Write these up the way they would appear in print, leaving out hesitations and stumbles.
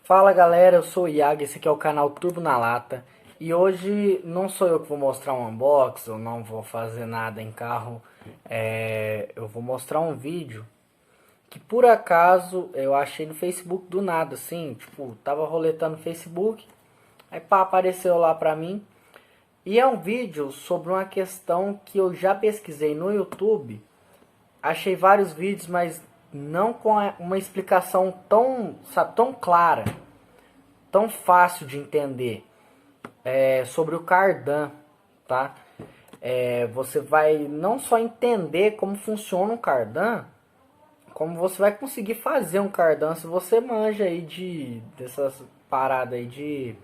Fala galera, eu sou o Iago, esse aqui é o canal Turbo na Lata. E hoje não sou eu que vou mostrar um unboxing, eu não vou fazer nada em carro. Eu vou mostrar um vídeo que por acaso eu achei no Facebook do nada, assim, tipo, tava roletando no Facebook, aí pá, apareceu lá pra mim. E é um vídeo sobre uma questão que eu já pesquisei no YouTube, achei vários vídeos, mas não com uma explicação tão, sabe, tão clara, tão fácil de entender. Sobre o cardam, tá? Você vai não só entender como funciona um cardam, como você vai conseguir fazer um cardam se você manja aí dessas paradas aí de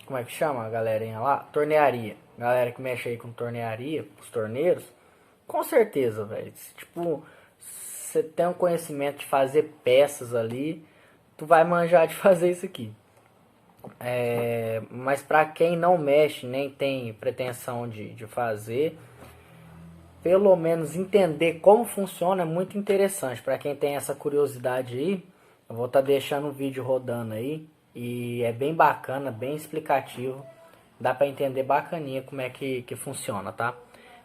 como é que chama a galerinha lá? Tornearia. Galera que mexe aí com tornearia, os torneiros, com certeza, velho. Tipo, você tem um conhecimento de fazer peças ali, tu vai manjar de fazer isso aqui. Mas para quem não mexe, nem tem pretensão de fazer, pelo menos entender como funciona é muito interessante. Para quem tem essa curiosidade aí, eu vou estar deixando o vídeo rodando aí. E é bem bacana, bem explicativo. Dá para entender bacaninha como é que funciona, tá?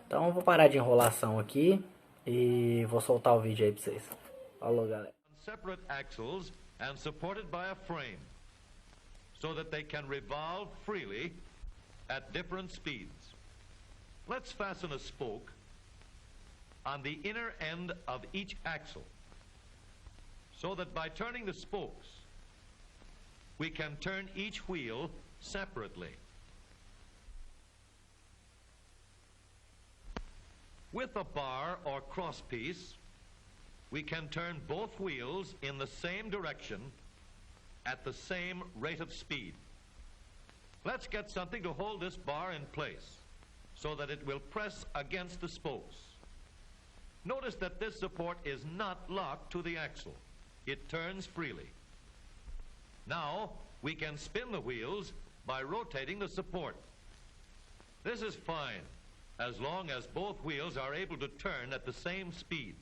Então eu vou parar de enrolação aqui e vou soltar o vídeo aí para vocês. Falou, galera. Separate axles and supported by a frame, so that they can revolve freely at different speeds. Let's fasten a spoke on the inner end of each axle, so that by turning the spokes, we can turn each wheel separately. With a bar or crosspiece, we can turn both wheels in the same direction at the same rate of speed. Let's get something to hold this bar in place so that it will press against the spokes. Notice that this support is not locked to the axle. It turns freely. Now we can spin the wheels by rotating the support. This is fine as long as both wheels are able to turn at the same speed.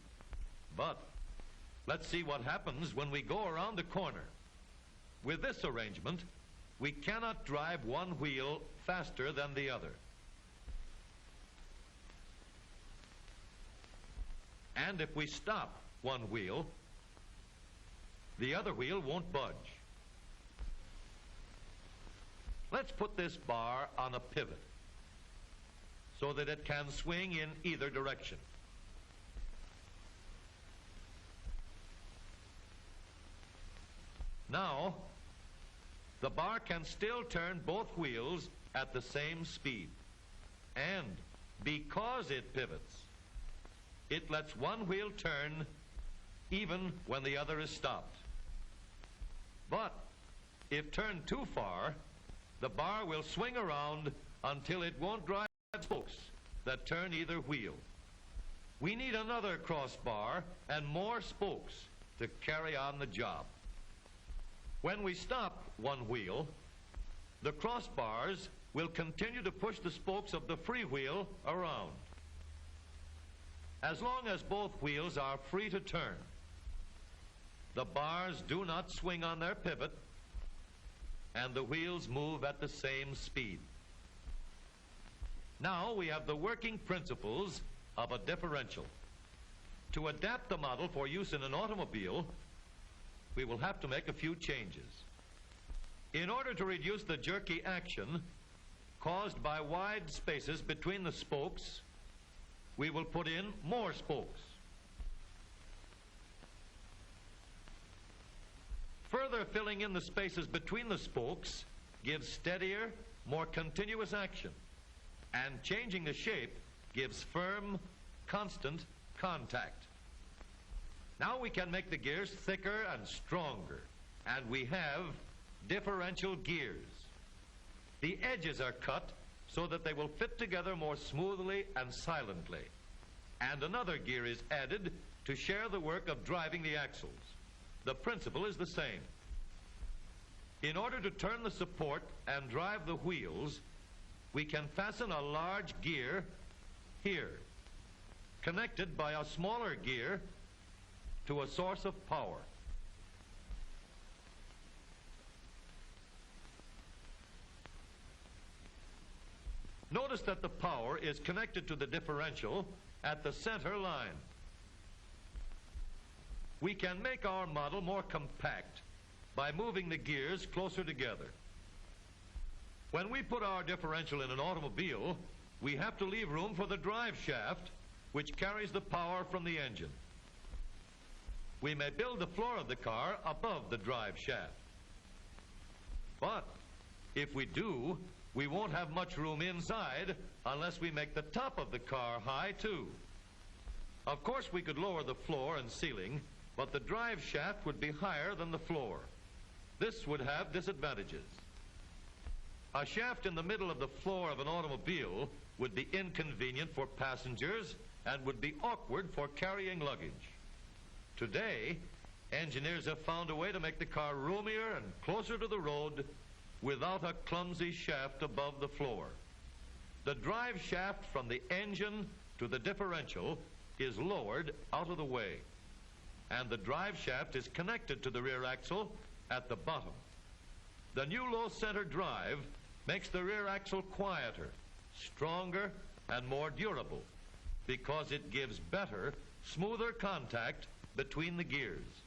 But let's see what happens when we go around the corner. With this arrangement, we cannot drive one wheel faster than the other. And if we stop one wheel, the other wheel won't budge. Let's put this bar on a pivot so that it can swing in either direction. Now, the bar can still turn both wheels at the same speed. And because it pivots, it lets one wheel turn even when the other is stopped. But if turned too far, the bar will swing around until it won't drive spokes that turn either wheel. We need another crossbar and more spokes to carry on the job. When we stop one wheel, the crossbars will continue to push the spokes of the free wheel around. As long as both wheels are free to turn, the bars do not swing on their pivot, and the wheels move at the same speed. Now we have the working principles of a differential. To adapt the model for use in an automobile, we will have to make a few changes. In order to reduce the jerky action caused by wide spaces between the spokes, we will put in more spokes. Further filling in the spaces between the spokes gives steadier, more continuous action, and changing the shape gives firm, constant contact. Now we can make the gears thicker and stronger, and we have differential gears. The edges are cut so that they will fit together more smoothly and silently, and another gear is added to share the work of driving the axles. The principle is the same. In order to turn the support and drive the wheels, we can fasten a large gear here, connected by a smaller gear to a source of power. Notice that the power is connected to the differential at the center line. We can make our model more compact by moving the gears closer together. When we put our differential in an automobile, we have to leave room for the drive shaft, which carries the power from the engine. We may build the floor of the car above the drive shaft. But if we do, we won't have much room inside unless we make the top of the car high too. Of course, we could lower the floor and ceiling, but the drive shaft would be higher than the floor. This would have disadvantages. A shaft in the middle of the floor of an automobile would be inconvenient for passengers and would be awkward for carrying luggage. Today, engineers have found a way to make the car roomier and closer to the road without a clumsy shaft above the floor. The drive shaft from the engine to the differential is lowered out of the way, and the drive shaft is connected to the rear axle at the bottom. The new low center drive makes the rear axle quieter, stronger, and more durable because it gives better, smoother contact between the gears.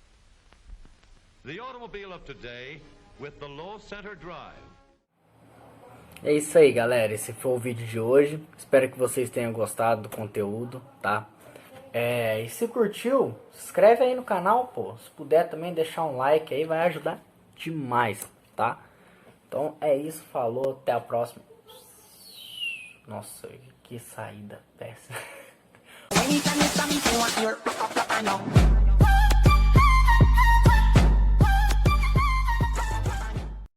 The automobile of today with the low center drive. É isso aí, galera. Esse foi o vídeo de hoje. Espero que vocês tenham gostado do conteúdo, tá? E se curtiu, se inscreve aí no canal, pô. Se puder também deixar um like aí, vai ajudar demais, tá? Então é isso, falou, até a próxima. Nossa, que saída péssima.